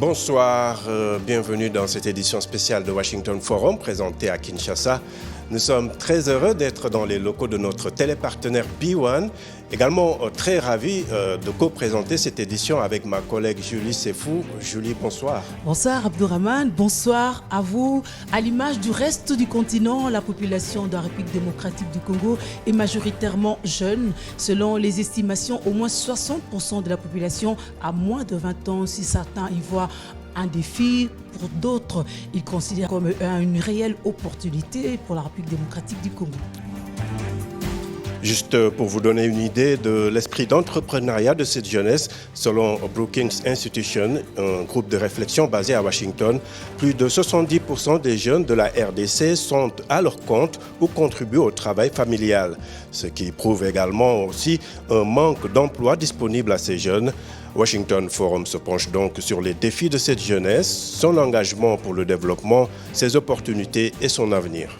Bonsoir, bienvenue dans cette édition spéciale de Washington Forum présentée à Kinshasa. Nous sommes très heureux d'être dans les locaux de notre télépartenaire B1. Également très ravis de co-présenter cette édition avec ma collègue Julie Sefou. Julie, bonsoir. Bonsoir Abdourahmane, bonsoir à vous. À l'image du reste du continent, la population de la République démocratique du Congo est majoritairement jeune. Selon les estimations, au moins 60% de la population a moins de 20 ans. Si certains y voient un défi, pour d'autres, ils considèrent comme une réelle opportunité pour la République démocratique du Congo. Juste pour vous donner une idée de l'esprit d'entrepreneuriat de cette jeunesse, selon Brookings Institution, un groupe de réflexion basé à Washington, plus de 70% des jeunes de la RDC sont à leur compte ou contribuent au travail familial, ce qui prouve également aussi un manque d'emplois disponibles à ces jeunes. Washington Forum se penche donc sur les défis de cette jeunesse, son engagement pour le développement, ses opportunités et son avenir.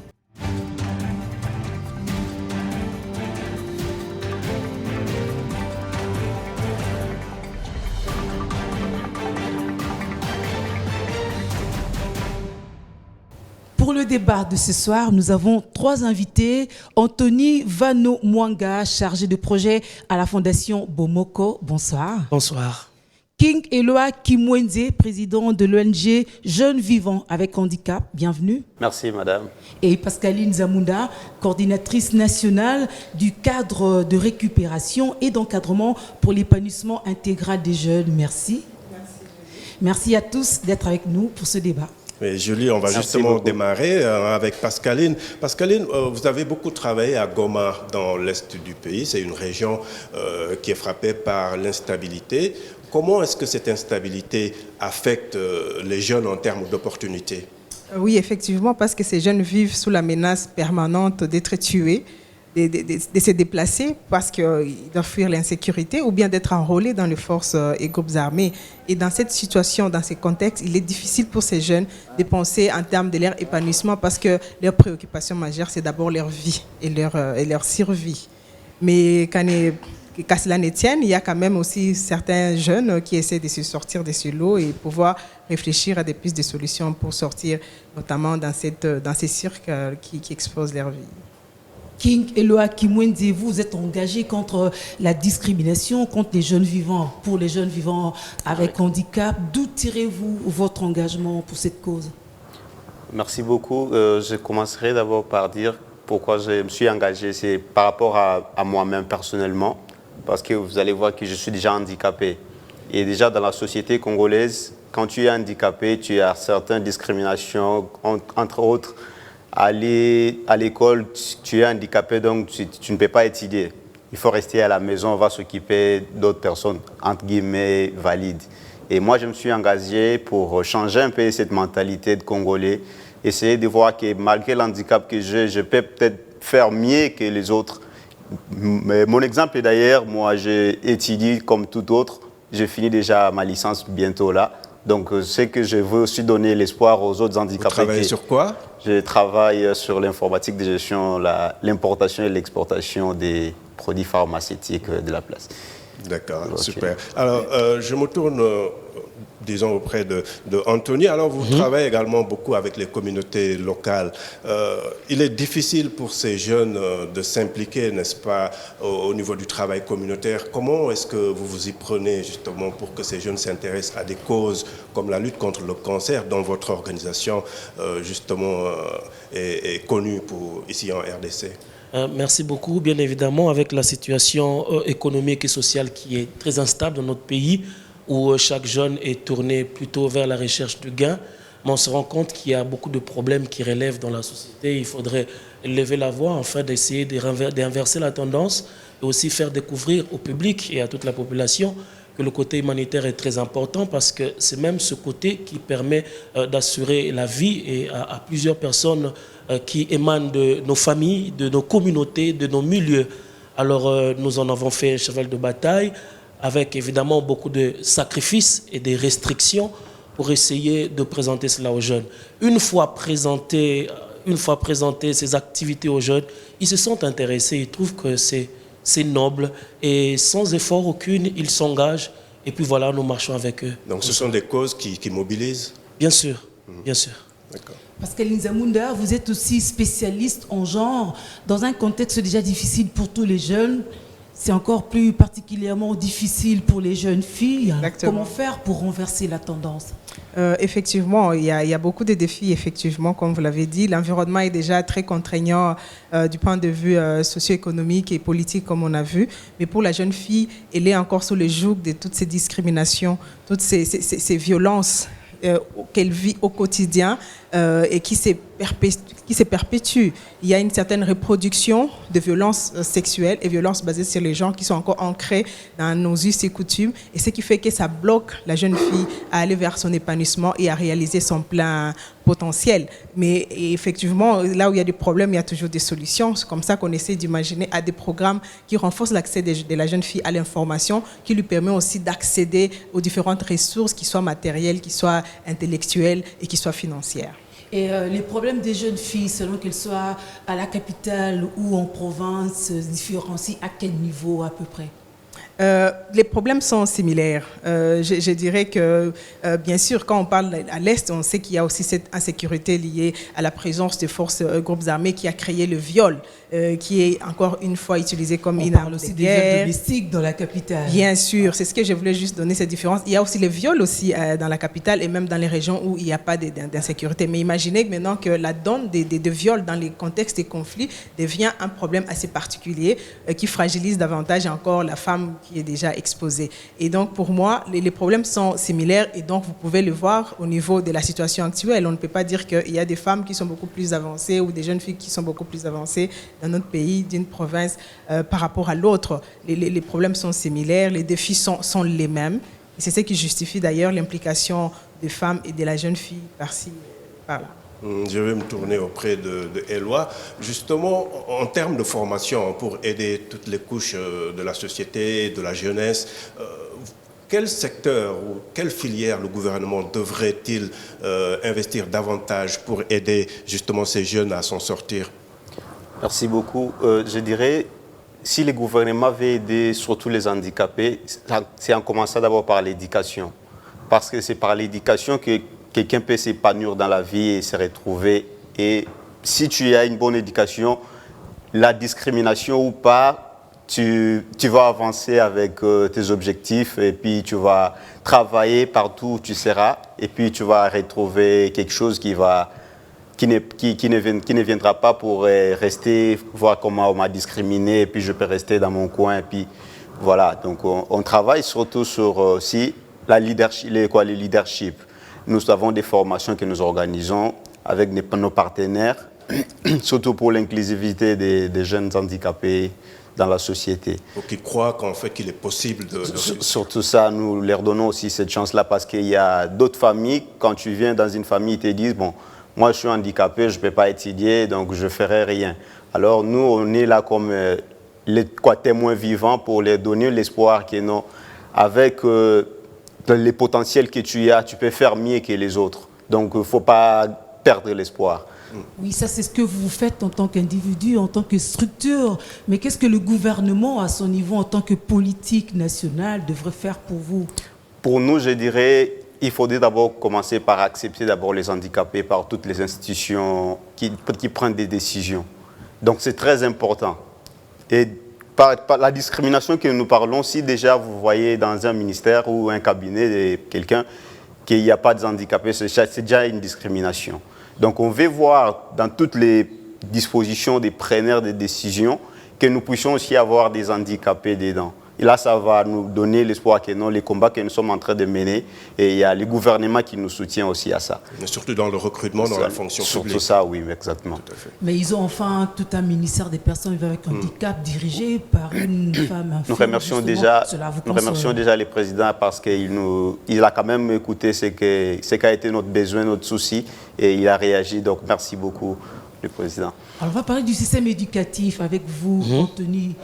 Pour le débat de ce soir, nous avons trois invités. Anthony Vano Mwanga, chargé de projet à la Fondation Bomoko. Bonsoir. Bonsoir. King Eloa Kimwenze, président de l'ONG Jeunes Vivants avec Handicap. Bienvenue. Merci, madame. Et Pascaline Zamunda, coordinatrice nationale du cadre de récupération et d'encadrement pour l'épanouissement intégral des jeunes. Merci. Merci à tous d'être avec nous pour ce débat. Et Julie, on va justement démarrer avec Pascaline. Pascaline, vous avez beaucoup travaillé à Goma, dans l'est du pays. C'est une région qui est frappée par l'instabilité. Comment est-ce que cette instabilité affecte les jeunes en termes d'opportunités? Oui, effectivement, parce que ces jeunes vivent sous la menace permanente d'être tués, de se déplacer parce qu'ils doivent fuir l'insécurité ou bien d'être enrôlés dans les forces et groupes armés. Et dans cette situation, dans ces contextes, il est difficile pour ces jeunes de penser en termes de leur épanouissement parce que leur préoccupation majeure, c'est d'abord leur vie et leur survie. Mais qu'à cela ne tienne, il y a quand même aussi certains jeunes qui essaient de se sortir de ce lot et pouvoir réfléchir à des pistes de solutions pour sortir, notamment dans ces cirques qui exposent leur vie. King Eloa Kimwenze, vous êtes engagé contre la discrimination, contre les jeunes vivants, pour les jeunes vivants avec handicap. D'où tirez-vous votre engagement pour cette cause? Merci beaucoup. Je commencerai d'abord par dire pourquoi je me suis engagé. C'est par rapport à moi-même personnellement, parce que vous allez voir que je suis déjà handicapé. Et déjà dans la société congolaise, quand tu es handicapé, tu as certaines discriminations, entre autres. Aller à l'école, tu es handicapé, donc tu ne peux pas étudier. Il faut rester à la maison, on va s'occuper d'autres personnes, entre guillemets, valides. Et moi, je me suis engagé pour changer un peu cette mentalité de Congolais, essayer de voir que malgré l'handicap que j'ai, je peux peut-être faire mieux que les autres. Mais mon exemple est d'ailleurs, moi, j'ai étudié comme tout autre. J'ai fini déjà ma licence bientôt là. Donc, c'est que je veux aussi donner l'espoir aux autres handicapés. Vous travaillez sur quoi? Je travaille sur l'informatique de gestion, l'importation et l'exportation des produits pharmaceutiques de la place. D'accord, Okay. super. Alors, je me tourne, disons, auprès de Anthony. Alors, vous travaillez également beaucoup avec les communautés locales. Il est difficile pour ces jeunes de s'impliquer, n'est-ce pas, au niveau du travail communautaire. Comment est-ce que vous vous y prenez, justement, pour que ces jeunes s'intéressent à des causes comme la lutte contre le cancer, dont votre organisation, justement, est connue ici en RDC? Merci beaucoup. Bien évidemment, avec la situation économique et sociale qui est très instable dans notre pays, où chaque jeune est tourné plutôt vers la recherche de gains, mais on se rend compte qu'il y a beaucoup de problèmes qui relèvent dans la société. Il faudrait lever la voix afin d'essayer d'inverser la tendance et aussi faire découvrir au public et à toute la population que le côté humanitaire est très important, parce que c'est même ce côté qui permet d'assurer la vie et à plusieurs personnes qui émanent de nos familles, de nos communautés, de nos milieux. Alors nous en avons fait un cheval de bataille avec évidemment beaucoup de sacrifices et des restrictions pour essayer de présenter cela aux jeunes. Une fois présenté ces activités aux jeunes, ils se sont intéressés, ils trouvent que c'est noble et sans effort aucun, ils s'engagent Et puis voilà, nous marchons avec eux. Donc ce sont des causes qui mobilisent? Bien sûr, bien sûr. D'accord. Pascaline Zamunda, vous êtes aussi spécialiste en genre. Dans un contexte déjà difficile pour tous les jeunes, c'est encore plus particulièrement difficile pour les jeunes filles. Exactement. Comment faire pour renverser la tendance? Effectivement, il y a beaucoup de défis, effectivement, comme vous l'avez dit. L'environnement est déjà très contraignant du point de vue socio-économique et politique, comme on a vu. Mais pour la jeune fille, elle est encore sous le joug de toutes ces discriminations, toutes ces violences qu'elle vit au quotidien et qui se perpétuent. Il y a une certaine reproduction de violences sexuelles et violences basées sur les genres qui sont encore ancrées dans nos us et coutumes, et ce qui fait que ça bloque la jeune fille à aller vers son épanouissement et à réaliser son plein potentiel. Mais effectivement, là où il y a des problèmes, il y a toujours des solutions. C'est comme ça qu'on essaie d'imaginer à des programmes qui renforcent l'accès de la jeune fille à l'information, qui lui permet aussi d'accéder aux différentes ressources, qui soient matérielles, qui soient intellectuelles et qui soient financières. Et les problèmes des jeunes filles, selon qu'elles soient à la capitale ou en province, se différencient à quel niveau à peu près? Les problèmes sont similaires. Je dirais que, bien sûr, quand on parle à l'Est, on sait qu'il y a aussi cette insécurité liée à la présence de forces groupes armés qui a créé le viol, qui est encore une fois utilisé comme une arme de guerre. On parle aussi des viols domestiques dans la capitale. Bien sûr, c'est ce que je voulais juste donner, cette différence. Il y a aussi les viols aussi dans la capitale et même dans les régions où il n'y a pas d'insécurité. Mais imaginez maintenant que la donne des viols dans les contextes des conflits devient un problème assez particulier qui fragilise davantage encore la femme qui est déjà exposée. Et donc, pour moi, les problèmes sont similaires et donc vous pouvez le voir au niveau de la situation actuelle. On ne peut pas dire qu'il y a des femmes qui sont beaucoup plus avancées ou des jeunes filles qui sont beaucoup plus avancées dans notre pays, d'une province, par rapport à l'autre. Les problèmes sont similaires, les défis sont les mêmes. Et c'est ce qui justifie d'ailleurs l'implication des femmes et de la jeune fille par-ci, par-là. Je vais me tourner auprès de Éloi. Justement, en termes de formation, pour aider toutes les couches de la société, de la jeunesse, quel secteur ou quelle filière le gouvernement devrait-il investir davantage pour aider justement ces jeunes à s'en sortir? Merci beaucoup. Je dirais, si le gouvernement veut aider surtout les handicapés, c'est en commençant d'abord par l'éducation. Parce que c'est par l'éducation que quelqu'un peut s'épanouir dans la vie et se retrouver. Et si tu as une bonne éducation, la discrimination ou pas, tu vas avancer avec tes objectifs et puis tu vas travailler partout où tu seras et puis tu vas retrouver quelque chose qui ne viendra pas pour rester, voir comment on m'a discriminé et puis je peux rester dans mon coin. Et puis voilà, donc on travaille surtout sur aussi le leadership. Nous avons des formations que nous organisons avec nos partenaires, surtout pour l'inclusivité des jeunes handicapés dans la société. Pour qu'ils croient qu'en fait qu'il est possible de surtout ça, nous leur donnons aussi cette chance-là parce qu'il y a d'autres familles, quand tu viens dans une famille, ils te disent, bon, moi je suis handicapé, je ne peux pas étudier, donc je ne ferai rien. Alors nous, on est là comme les témoins vivants pour leur donner l'espoir que non, avec les potentiels que tu as, tu peux faire mieux que les autres. Donc il ne faut pas perdre l'espoir. Oui, ça c'est ce que vous faites en tant qu'individu, en tant que structure. Mais qu'est-ce que le gouvernement, à son niveau, en tant que politique nationale, devrait faire pour vous? Pour nous, je dirais, il faudrait d'abord commencer par accepter d'abord les handicapés par toutes les institutions qui prennent des décisions. Donc c'est très important. Et par la discrimination que nous parlons, si déjà vous voyez dans un ministère ou un cabinet de quelqu'un qu'il n'y a pas de handicapés, c'est déjà une discrimination. Donc on veut voir dans toutes les dispositions des preneurs de décisions que nous puissions aussi avoir des handicapés dedans. Et là, ça va nous donner l'espoir que non, les combats que nous sommes en train de mener, et il y a le gouvernement qui nous soutient aussi à ça. Mais surtout dans le recrutement, dans la fonction publique. Surtout ça, oui, exactement. Tout à fait. Mais ils ont enfin tout un ministère des personnes avec handicap dirigé par une femme. Nous remercions déjà le président parce qu'il a quand même écouté ce qu'a été notre besoin, notre souci, et il a réagi. Donc merci beaucoup, le président. Alors on va parler du système éducatif avec vous, Anthony.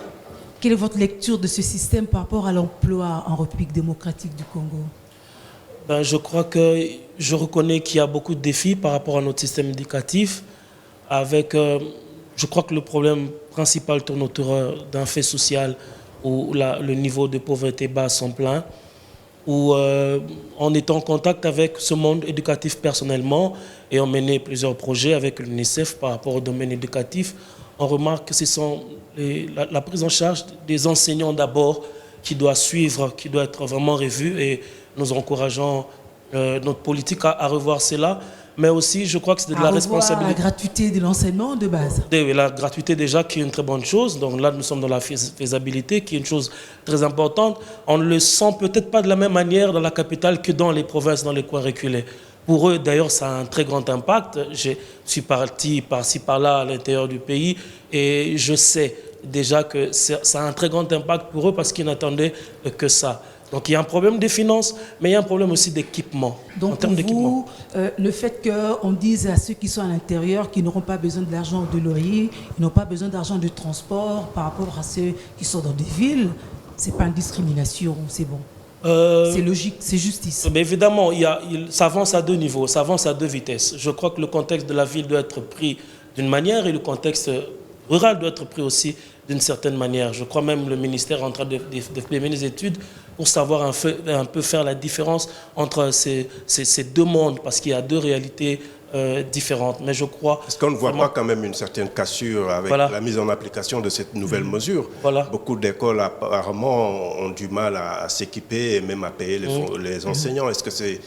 Quelle est votre lecture de ce système par rapport à l'emploi en République démocratique du Congo? Je crois que je reconnais qu'il y a beaucoup de défis par rapport à notre système éducatif. Je crois que le problème principal tourne autour d'un fait social où le niveau de pauvreté bat à son plein. où on est en contact avec ce monde éducatif personnellement et on menait plusieurs projets avec l'UNICEF par rapport au domaine éducatif. On remarque que ce sont la prise en charge des enseignants d'abord qui doit suivre, qui doit être vraiment revue et nous encourageons notre politique à revoir cela. Mais aussi, je crois que c'est de la responsabilité. La gratuité de l'enseignement de base. La gratuité déjà qui est une très bonne chose. Donc là, nous sommes dans la faisabilité qui est une chose très importante. On ne le sent peut-être pas de la même manière dans la capitale que dans les provinces, dans les coins reculés. Pour eux, d'ailleurs, ça a un très grand impact. Je suis parti par-ci, par-là à l'intérieur du pays et je sais déjà que ça a un très grand impact pour eux parce qu'ils n'attendaient que ça. Donc il y a un problème de finances, mais il y a un problème aussi d'équipement. Donc pour vous, le fait qu'on dise à ceux qui sont à l'intérieur qu'ils n'auront pas besoin de l'argent de loyer, ils n'ont pas besoin d'argent de transport par rapport à ceux qui sont dans des villes, ce n'est pas une discrimination, c'est bon. C'est logique, c'est justice. Mais évidemment, ça avance à deux niveaux, ça avance à deux vitesses. Je crois que le contexte de la ville doit être pris d'une manière et le contexte rural doit être pris aussi d'une certaine manière. Je crois même que le ministère est en train de mener des études pour savoir un peu faire la différence entre ces deux mondes, parce qu'il y a deux réalités différentes. Mais je crois... Est-ce qu'on ne voit pas quand même une certaine cassure avec la mise en application de cette nouvelle mesure? Beaucoup d'écoles apparemment ont du mal à s'équiper et même à payer les enseignants. Est-ce que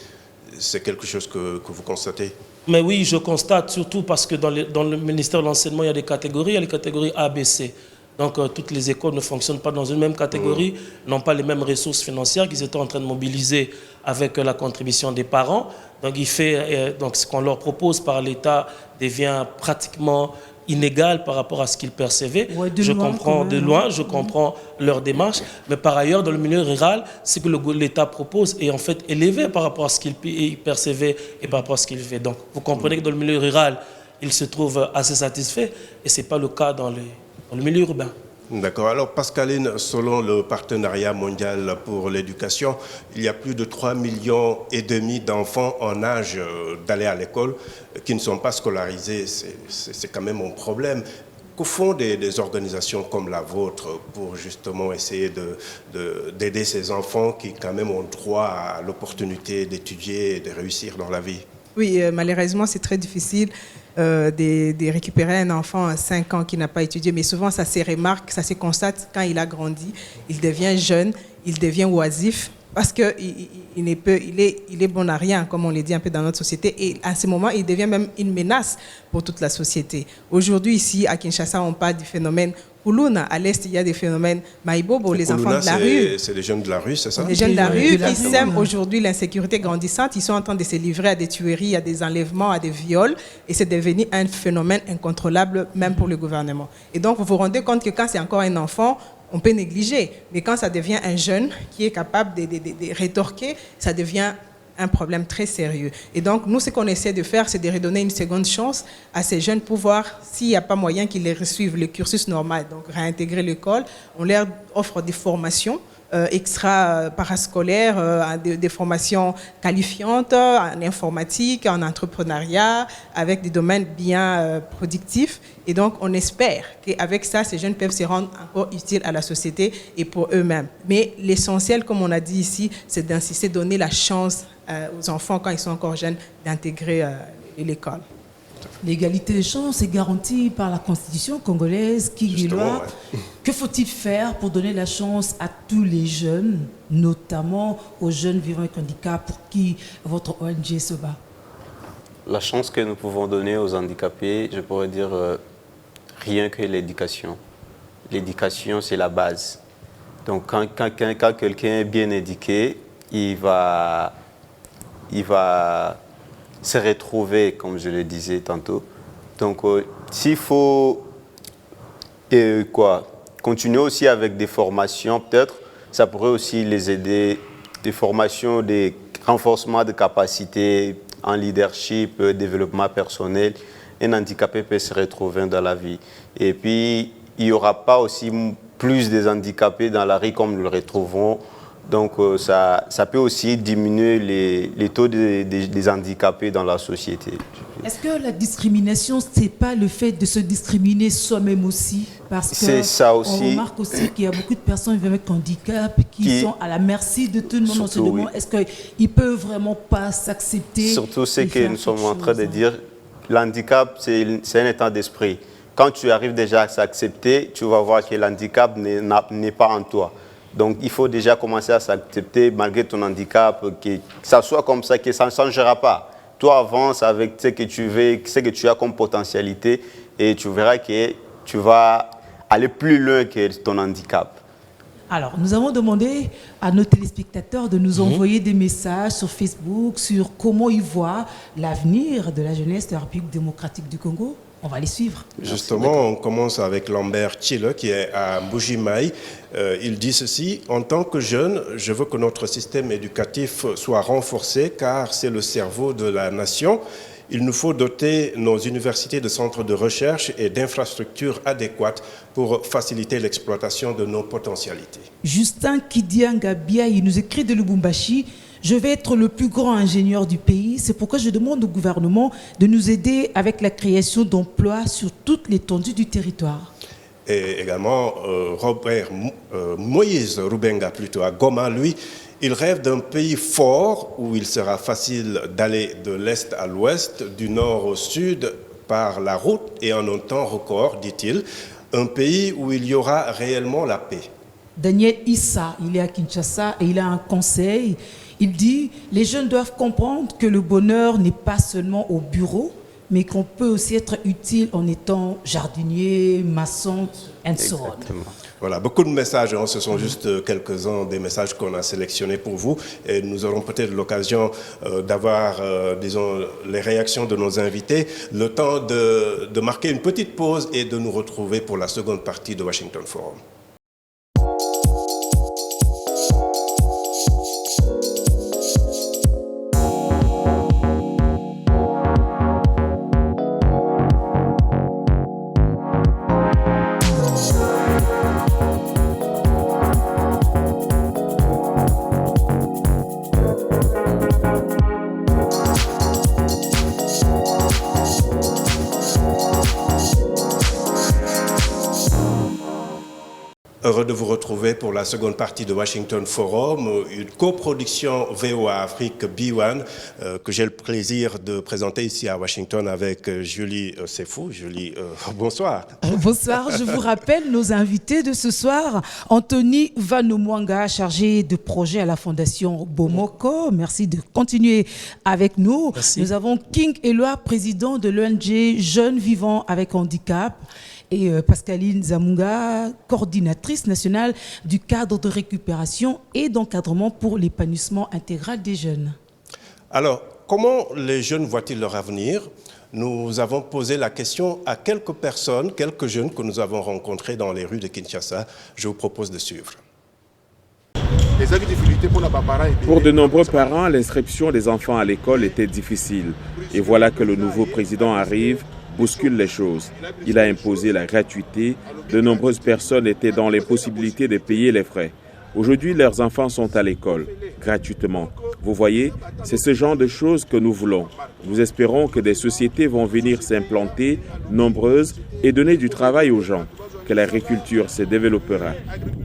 c'est quelque chose que vous constatez? Mais oui, je constate, surtout parce que dans le ministère de l'Enseignement, il y a des catégories, il y a les catégories A, B, C. Donc, toutes les écoles ne fonctionnent pas dans une même catégorie, n'ont pas les mêmes ressources financières qu'ils étaient en train de mobiliser avec la contribution des parents. Donc, donc ce qu'on leur propose par l'État devient pratiquement inégal par rapport à ce qu'ils percevaient. Ouais, je comprends de loin, je comprends leur démarche, mais par ailleurs, dans le milieu rural, ce que l'État propose est en fait élevé par rapport à ce qu'ils percevaient et par rapport à ce qu'ils faisaient. Donc, vous comprenez que dans le milieu rural, ils se trouvent assez satisfaits et ce n'est pas le cas dans le milieu urbain. D'accord. Alors, Pascaline, selon le Partenariat mondial pour l'éducation, il y a plus de 3,5 millions d'enfants en âge d'aller à l'école qui ne sont pas scolarisés. C'est quand même un problème. Que font des organisations comme la vôtre pour justement essayer d'aider ces enfants qui quand même ont droit à l'opportunité d'étudier et de réussir dans la vie? Oui, malheureusement, c'est très difficile de récupérer un enfant à 5 ans qui n'a pas étudié. Mais souvent, ça se remarque, ça se constate quand il a grandi. Il devient jeune, il devient oisif parce qu'il est bon à rien, comme on le dit un peu dans notre société. Et à ce moment, il devient même une menace pour toute la société. Aujourd'hui, ici, à Kinshasa, on parle du phénomène Kuluna. À l'Est, il y a des phénomènes Maïbobo, les enfants de la rue. C'est les jeunes de la rue, c'est ça? Les jeunes de la rue qui sèment aujourd'hui l'insécurité grandissante. Ils sont en train de se livrer à des tueries, à des enlèvements, à des viols. Et c'est devenu un phénomène incontrôlable, même pour le gouvernement. Et donc, vous vous rendez compte que quand c'est encore un enfant, on peut négliger. Mais quand ça devient un jeune qui est capable de rétorquer, ça devient un problème très sérieux. Et donc, nous, ce qu'on essaie de faire, c'est de redonner une seconde chance à ces jeunes pour voir s'il n'y a pas moyen qu'ils les suivent le cursus normal, donc réintégrer l'école. On leur offre des formations extra-parascolaires, des formations qualifiantes en informatique, en entrepreneuriat, avec des domaines bien productifs. Et donc, on espère qu'avec ça, ces jeunes peuvent se rendre encore utiles à la société et pour eux-mêmes. Mais l'essentiel, comme on a dit ici, c'est d'insister, donner la chance aux enfants, quand ils sont encore jeunes, d'intégrer l'école. L'égalité des chances est garantie par la Constitution congolaise qui dit loi. Que faut-il faire pour donner la chance à tous les jeunes, notamment aux jeunes vivant avec handicap, pour qui votre ONG se bat? La chance que nous pouvons donner aux handicapés, je pourrais dire rien que l'éducation. L'éducation, c'est la base. Donc quand quelqu'un est bien éduqué, il va se retrouver, comme je le disais tantôt. Donc, s'il faut continuer aussi avec des formations, peut-être, ça pourrait aussi les aider, des formations, des renforcements de capacités en leadership, développement personnel. Un handicapé peut se retrouver dans la vie. Et puis, il n'y aura pas aussi plus des handicapés dans la rue comme nous le retrouvons Donc ça peut aussi diminuer les taux des handicapés dans la société. Est-ce que la discrimination, ce n'est pas le fait de se discriminer soi-même aussi? Parce c'est ça aussi. On remarque aussi qu'il y a beaucoup de personnes avec handicap qui sont à la merci de tout le monde. On se demande, est-ce qu'ils ne peuvent vraiment pas s'accepter? Surtout ce que nous sommes en train de dire, l'handicap, c'est un état d'esprit. Quand tu arrives déjà à s'accepter, tu vas voir que l'handicap n'est pas en toi. Donc il faut déjà commencer à s'accepter malgré ton handicap, que ça soit comme ça, que ça ne changera pas. Toi, avance avec ce que tu veux, ce que tu as comme potentialité et tu verras que tu vas aller plus loin que ton handicap. Alors, nous avons demandé à nos téléspectateurs de nous envoyer des messages sur Facebook sur comment ils voient l'avenir de la jeunesse de la République démocratique du Congo. On va les suivre. Justement, on commence avec Lambert Chile, qui est à Mbujimaï. Il dit ceci: en tant que jeune, je veux que notre système éducatif soit renforcé car c'est le cerveau de la nation. Il nous faut doter nos universités de centres de recherche et d'infrastructures adéquates pour faciliter l'exploitation de nos potentialités. Justin Kidiangabia, il nous écrit de Lubumbashi: je vais être le plus grand ingénieur du pays. C'est pourquoi je demande au gouvernement de nous aider avec la création d'emplois sur toute l'étendue du territoire. Et également, Moïse Rubenga, plutôt à Goma, lui, il rêve d'un pays fort où il sera facile d'aller de l'est à l'ouest, du nord au sud, par la route et en un temps record, dit-il. Un pays où il y aura réellement la paix. Daniel Issa, il est à Kinshasa et il a un conseil. Il dit, les jeunes doivent comprendre que le bonheur n'est pas seulement au bureau, mais qu'on peut aussi être utile en étant jardinier, maçon, and so on. Voilà, beaucoup de messages, hein, ce sont juste quelques-uns des messages qu'on a sélectionnés pour vous. Et nous aurons peut-être l'occasion d'avoir, disons, les réactions de nos invités. Le temps de marquer une petite pause et de nous retrouver pour la seconde partie de Washington Forum. Heureux de vous retrouver pour la seconde partie de Washington Forum, une coproduction VOA Afrique B1 que j'ai le plaisir de présenter ici à Washington avec Julie Sefou. Julie, bonsoir. Bonsoir, je vous rappelle nos invités de ce soir. Anthony Vanomwanga, chargé de projet à la Fondation Bomoko. Merci de continuer avec nous. Merci. Nous avons King Eloi, président de l'ONG Jeunes Vivants avec Handicap. Et Pascaline Zamunga, coordinatrice nationale du cadre de récupération et d'encadrement pour l'épanouissement intégral des jeunes. Alors, comment les jeunes voient-ils leur avenir? Nous avons posé la question à quelques personnes, quelques jeunes que nous avons rencontrés dans les rues de Kinshasa. Je vous propose de suivre. Pour de nombreux parents, l'inscription des enfants à l'école était difficile. Et voilà que le nouveau président arrive, bouscule les choses. Il a imposé la gratuité. De nombreuses personnes étaient dans l'impossibilité de payer les frais. Aujourd'hui, leurs enfants sont à l'école, gratuitement. Vous voyez, c'est ce genre de choses que nous voulons. Nous espérons que des sociétés vont venir s'implanter, nombreuses, et donner du travail aux gens. Que l'agriculture se développera.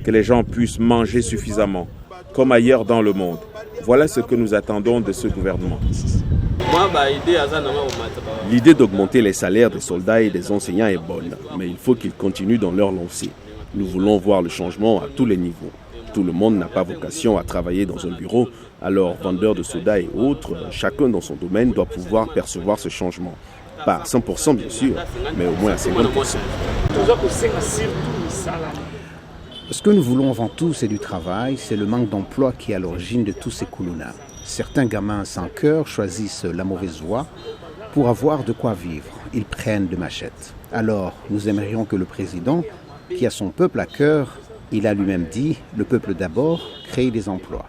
Que les gens puissent manger suffisamment, comme ailleurs dans le monde. Voilà ce que nous attendons de ce gouvernement. L'idée d'augmenter les salaires des soldats et des enseignants est bonne, mais il faut qu'ils continuent dans leur lancée. Nous voulons voir le changement à tous les niveaux. Tout le monde n'a pas vocation à travailler dans un bureau, alors vendeurs de soda et autres, chacun dans son domaine doit pouvoir percevoir ce changement. Pas à 100% bien sûr, mais au moins à 50%. Ce que nous voulons avant tout, c'est du travail, c'est le manque d'emploi qui est à l'origine de tous ces coulounats. Certains gamins sans cœur choisissent la mauvaise voie pour avoir de quoi vivre. Ils prennent de machettes. Alors, nous aimerions que le président, qui a son peuple à cœur, il a lui-même dit, le peuple d'abord, crée des emplois.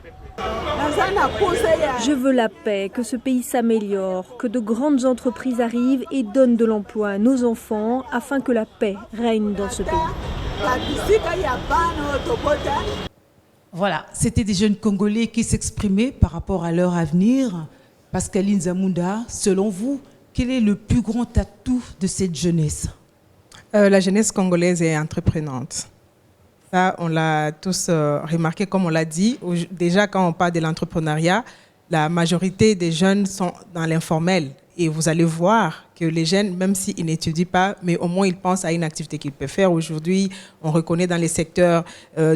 Je veux la paix, que ce pays s'améliore, que de grandes entreprises arrivent et donnent de l'emploi à nos enfants afin que la paix règne dans ce pays. Voilà, c'était des jeunes Congolais qui s'exprimaient par rapport à leur avenir. Pascaline Zamunda, selon vous, quel est le plus grand atout de cette jeunesse? La jeunesse congolaise est entreprenante. Ça, on l'a tous remarqué, comme on l'a dit. Déjà, quand on parle de l'entrepreneuriat, la majorité des jeunes sont dans l'informel. Et vous allez voir que les jeunes, même s'ils n'étudient pas, mais au moins ils pensent à une activité qu'ils peuvent faire. Aujourd'hui, on reconnaît dans les secteurs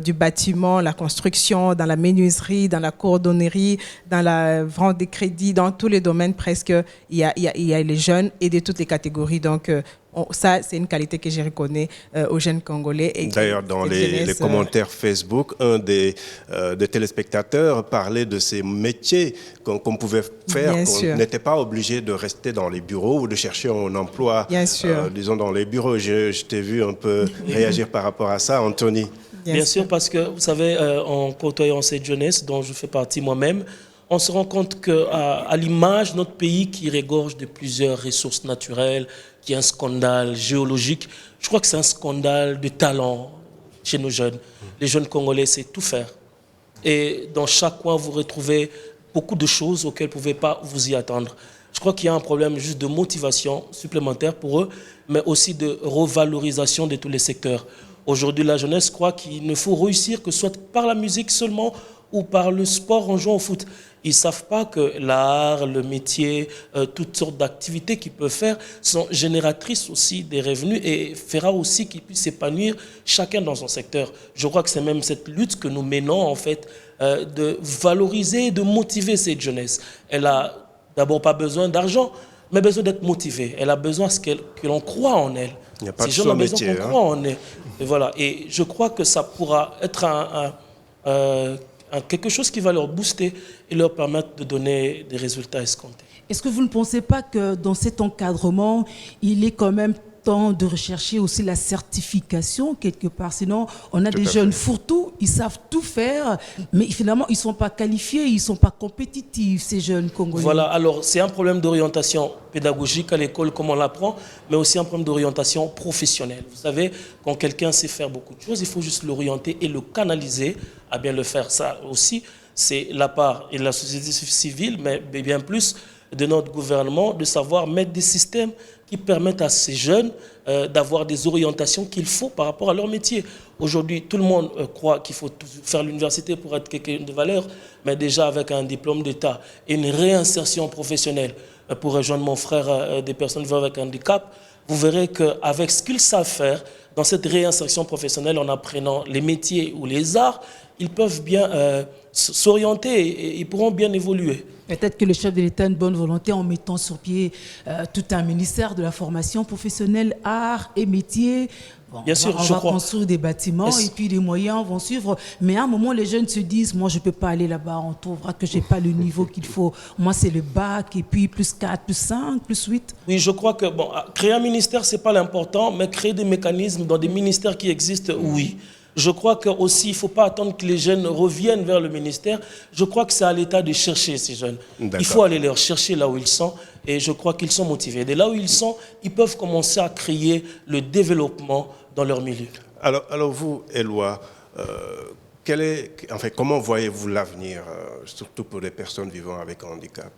du bâtiment, la construction, dans la menuiserie, dans la cordonnerie, dans la vente des crédits, dans tous les domaines presque, il y a les jeunes et de toutes les catégories. Donc, ça, c'est une qualité que je reconnais aux jeunes Congolais. D'ailleurs, dans les commentaires Facebook, un des téléspectateurs parlait de ces métiers qu'on pouvait faire, qu'on n'était pas obligé de rester dans les bureaux ou de chercher un emploi, disons, dans les bureaux. Je t'ai vu un peu réagir par rapport à ça, Anthony. Bien sûr, parce que, vous savez, en côtoyant cette jeunesse dont je fais partie moi-même, on se rend compte qu'à l'image de notre pays qui regorge de plusieurs ressources naturelles, qui est un scandale géologique, je crois que c'est un scandale de talent chez nos jeunes. Les jeunes Congolais, c'est tout faire. Et dans chaque coin, vous retrouvez beaucoup de choses auxquelles vous ne pouvez pas vous y attendre. Je crois qu'il y a un problème juste de motivation supplémentaire pour eux, mais aussi de revalorisation de tous les secteurs. Aujourd'hui, la jeunesse croit qu'il ne faut réussir que soit par la musique seulement ou par le sport en jouant au foot. Ils ne savent pas que l'art, le métier, toutes sortes d'activités qu'ils peuvent faire sont génératrices aussi des revenus et fera aussi qu'ils puissent s'épanouir chacun dans son secteur. Je crois que c'est même cette lutte que nous menons en fait, de valoriser et de motiver cette jeunesse. Elle a d'abord pas besoin d'argent, mais besoin d'être motivée. Elle a besoin que l'on croit en elle. Il n'y a pas de Ces jeunes ont besoin métier, qu'on croit en elle. Et voilà. Et je crois que ça pourra être quelque chose qui va leur booster et leur permettre de donner des résultats escomptés. Est-ce que vous ne pensez pas que dans cet encadrement, il est quand même temps de rechercher aussi la certification quelque part? Sinon, on a des jeunes fourre-tout, ils savent tout faire, mais finalement, ils ne sont pas qualifiés, ils ne sont pas compétitifs, ces jeunes Congolais. Voilà, alors c'est un problème d'orientation pédagogique à l'école, comme on l'apprend, mais aussi un problème d'orientation professionnelle. Vous savez, quand quelqu'un sait faire beaucoup de choses, il faut juste l'orienter et le canaliser à bien le faire. Ça aussi, c'est la part de la société civile, mais bien plus de notre gouvernement, de savoir mettre des systèmes qui permettent à ces jeunes d'avoir des orientations qu'il faut par rapport à leur métier. Aujourd'hui, tout le monde croit qu'il faut faire l'université pour être quelqu'un de valeur, mais déjà avec un diplôme d'État et une réinsertion professionnelle pour rejoindre mon frère des personnes vivant avec un handicap, vous verrez qu'avec ce qu'ils savent faire, dans cette réinsertion professionnelle, en apprenant les métiers ou les arts, ils peuvent bien s'orienter et ils pourront bien évoluer. Peut-être que le chef de l'État a une bonne volonté en mettant sur pied tout un ministère de la formation professionnelle, arts et métiers. Bon, bien sûr, on va construire des bâtiments et puis les moyens vont suivre. Mais à un moment, les jeunes se disent, moi, je ne peux pas aller là-bas. On trouvera que je n'ai pas le niveau qu'il faut. Moi, c'est le bac et puis plus 4, plus 5, plus 8. Oui, je crois que créer un ministère, ce n'est pas l'important, mais créer des mécanismes dans des ministères qui existent, oui. Je crois qu'aussi, il ne faut pas attendre que les jeunes reviennent vers le ministère. Je crois que c'est à l'État de chercher ces jeunes. Il faut aller les chercher là où ils sont et je crois qu'ils sont motivés. Et là où ils sont, ils peuvent commencer à créer le développement dans leur milieu. Alors vous, Éloi, comment voyez-vous l'avenir, surtout pour les personnes vivant avec un handicap?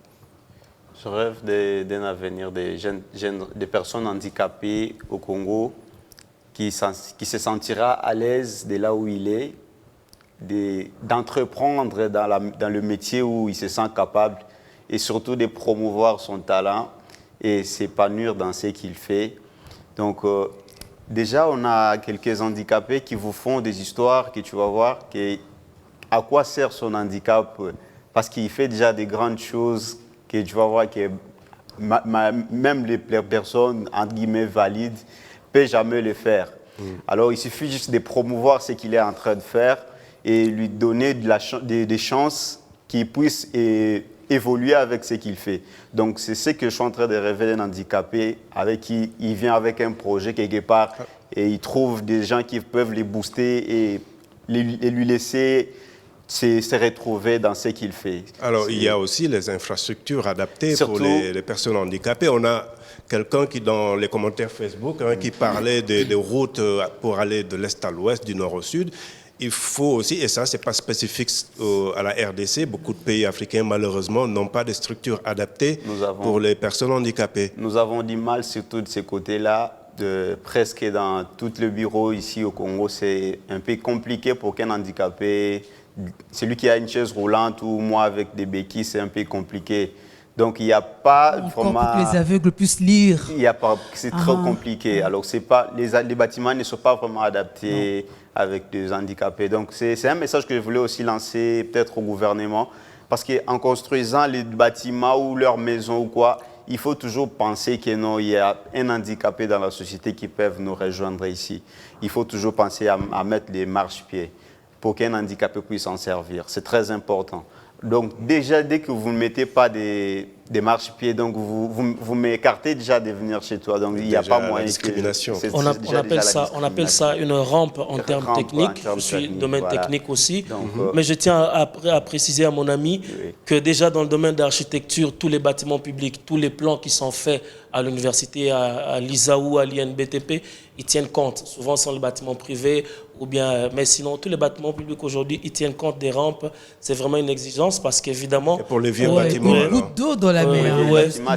Je rêve d'un avenir des personnes handicapées au Congo qui se sentira à l'aise de là où il est, d'entreprendre dans le métier où il se sent capable et surtout de promouvoir son talent et s'épanouir dans ce qu'il fait. Donc déjà, on a quelques handicapés qui vous font des histoires que tu vas voir, à quoi sert son handicap, parce qu'il fait déjà des grandes choses que tu vas voir que même les personnes, entre guillemets, valides, ne peut jamais le faire. Alors, il suffit juste de promouvoir ce qu'il est en train de faire et lui donner des chances qu'il puisse évoluer avec ce qu'il fait. Donc, c'est ce que je suis en train de rêver d'un handicapé avec qui il vient avec un projet quelque part et il trouve des gens qui peuvent les booster et lui laisser se retrouver dans ce qu'il fait. Alors, il y a aussi les infrastructures adaptées pour les personnes handicapées. On a quelqu'un qui, dans les commentaires Facebook, qui parlait des routes pour aller de l'est à l'ouest, du nord au sud. il faut aussi, et ça, ce n'est pas spécifique à la RDC, beaucoup de pays africains, malheureusement, n'ont pas de structures adaptées pour les personnes handicapées. Nous avons du mal, surtout de ces côtés-là, presque dans tout le bureau ici au Congo. C'est un peu compliqué pour qu'un handicapé, celui qui a une chaise roulante ou moi avec des béquilles, c'est un peu compliqué. Donc, il n'y a pas encore vraiment... pour que les aveugles puissent lire. C'est trop compliqué. Alors, les bâtiments ne sont pas vraiment adaptés avec des handicapés. Donc, c'est un message que je voulais aussi lancer peut-être au gouvernement. Parce qu'en construisant les bâtiments ou leurs maisons ou quoi, il faut toujours penser qu'il y a un handicapé dans la société qui peut nous rejoindre ici. Il faut toujours penser à mettre les marchepieds pour qu'un handicapé puisse s'en servir. C'est très important. Donc déjà, dès que vous ne mettez pas des marchepieds, donc vous m'écartez déjà de venir chez toi. Donc il n'y a pas moyen de discrimination. On appelle ça une rampe en termes techniques. Je suis domaine technique aussi. Donc, mais je tiens à préciser à mon ami que déjà dans le domaine d'architecture, tous les bâtiments publics, tous les plans qui sont faits à l'université, à l'ISAU, à l'INBTP, ils tiennent compte. Souvent, ce sont les bâtiments privés, mais sinon, tous les bâtiments publics aujourd'hui, ils tiennent compte des rampes. C'est vraiment une exigence parce qu'évidemment... Et pour les vieux bâtiments... Une goutte d'eau dans la mer.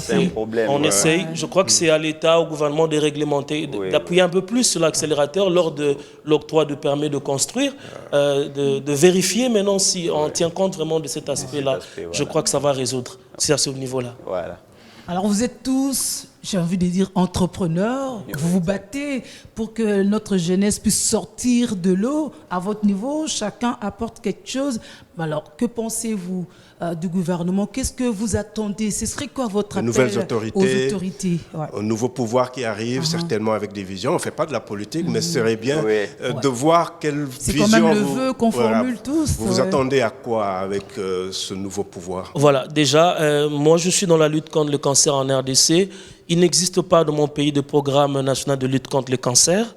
C'est un problème. On essaye. Je crois que c'est à l'État, au gouvernement de réglementer, d'appuyer un peu plus sur l'accélérateur lors de l'octroi de permis de construire, de vérifier maintenant si on tient compte vraiment de cet aspect-là. Je crois que ça va résoudre. C'est à ce niveau-là. Voilà. Alors vous êtes tous, j'ai envie de dire, entrepreneurs. Vous vous battez pour que notre jeunesse puisse sortir de l'eau. À votre niveau, chacun apporte quelque chose. Alors, que pensez-vous du gouvernement? Qu'est-ce que vous attendez? Ce serait quoi votre appel nouvelles aux autorités, un nouveau pouvoir qui arrive, certainement avec des visions. On ne fait pas de la politique, mais ce serait bien de voir quelle vision... C'est quand même le vœu qu'on formule tous. Vous vous attendez à quoi avec ce nouveau pouvoir? Voilà, déjà, moi je suis dans la lutte contre le cancer en RDC. Il n'existe pas dans mon pays de programme national de lutte contre le cancer.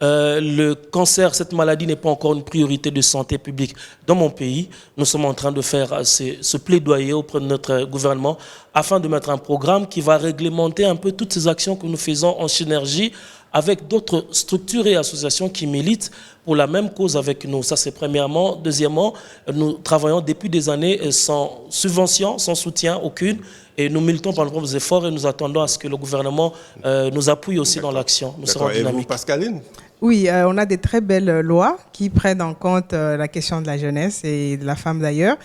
Le cancer, cette maladie n'est pas encore une priorité de santé publique dans mon pays. Nous sommes en train de faire ce plaidoyer auprès de notre gouvernement afin de mettre un programme qui va réglementer un peu toutes ces actions que nous faisons en synergie avec d'autres structures et associations qui militent pour la même cause avec nous. Ça, c'est premièrement. Deuxièmement, nous travaillons depuis des années sans subvention, sans soutien aucune. Et nous militons par nos propres efforts et nous attendons à ce que le gouvernement nous appuie aussi dans l'action. Nous serons dynamiques. Et vous, Pascaline? Oui, on a des très belles lois qui prennent en compte la question de la jeunesse et de la femme d'ailleurs.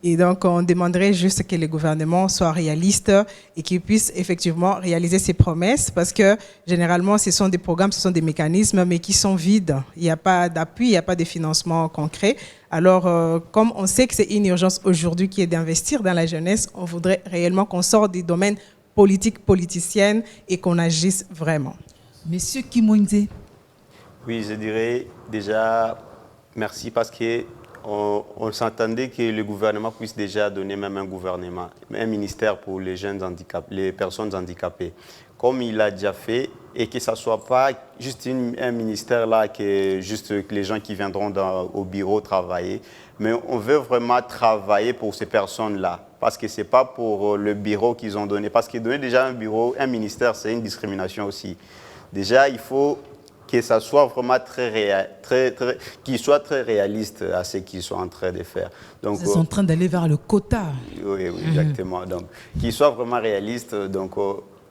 Et donc, on demanderait juste que le gouvernement soit réaliste et qu'il puisse effectivement réaliser ses promesses parce que généralement, ce sont des programmes, ce sont des mécanismes, mais qui sont vides. Il n'y a pas d'appui, il n'y a pas de financement concret. Alors, comme on sait que c'est une urgence aujourd'hui qui est d'investir dans la jeunesse, on voudrait réellement qu'on sorte des domaines politiques, politiciennes et qu'on agisse vraiment. Monsieur Kimonze. Oui, je dirais déjà merci parce qu'on s'entendait que le gouvernement puisse déjà donner même un ministère pour les jeunes handicapés, les personnes handicapées, comme il l'a déjà fait, et que ça ne soit pas juste un ministère là, que les gens qui viendront au bureau travailler, mais on veut vraiment travailler pour ces personnes-là, parce que ce n'est pas pour le bureau qu'ils ont donné, parce que donner déjà un ministère, c'est une discrimination aussi. Déjà, il faut que ça soit vraiment qu'il soit très réaliste à ce qu'ils sont en train de faire. Donc, ils sont en train d'aller vers le quota. Oui, exactement. Donc, qu'il soit vraiment réaliste, donc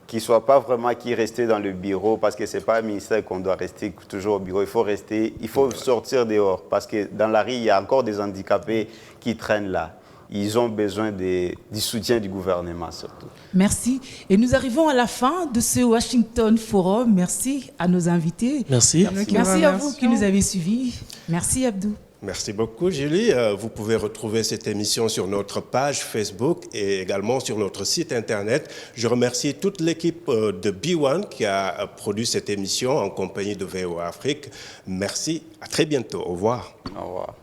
qu'il ne soit pas vraiment resté dans le bureau, parce que ce n'est pas un ministère qu'on doit rester toujours au bureau. Il faut sortir dehors, parce que dans la rue, il y a encore des handicapés qui traînent là. Ils ont besoin du soutien du gouvernement surtout. Merci. Et nous arrivons à la fin de ce Washington Forum. Merci à nos invités. Merci. Merci à vous qui nous avez suivis. Merci Abdou. Merci beaucoup Julie. Vous pouvez retrouver cette émission sur notre page Facebook et également sur notre site internet. Je remercie toute l'équipe de B1 qui a produit cette émission en compagnie de VOA Afrique. Merci, à très bientôt. Au revoir. Au revoir.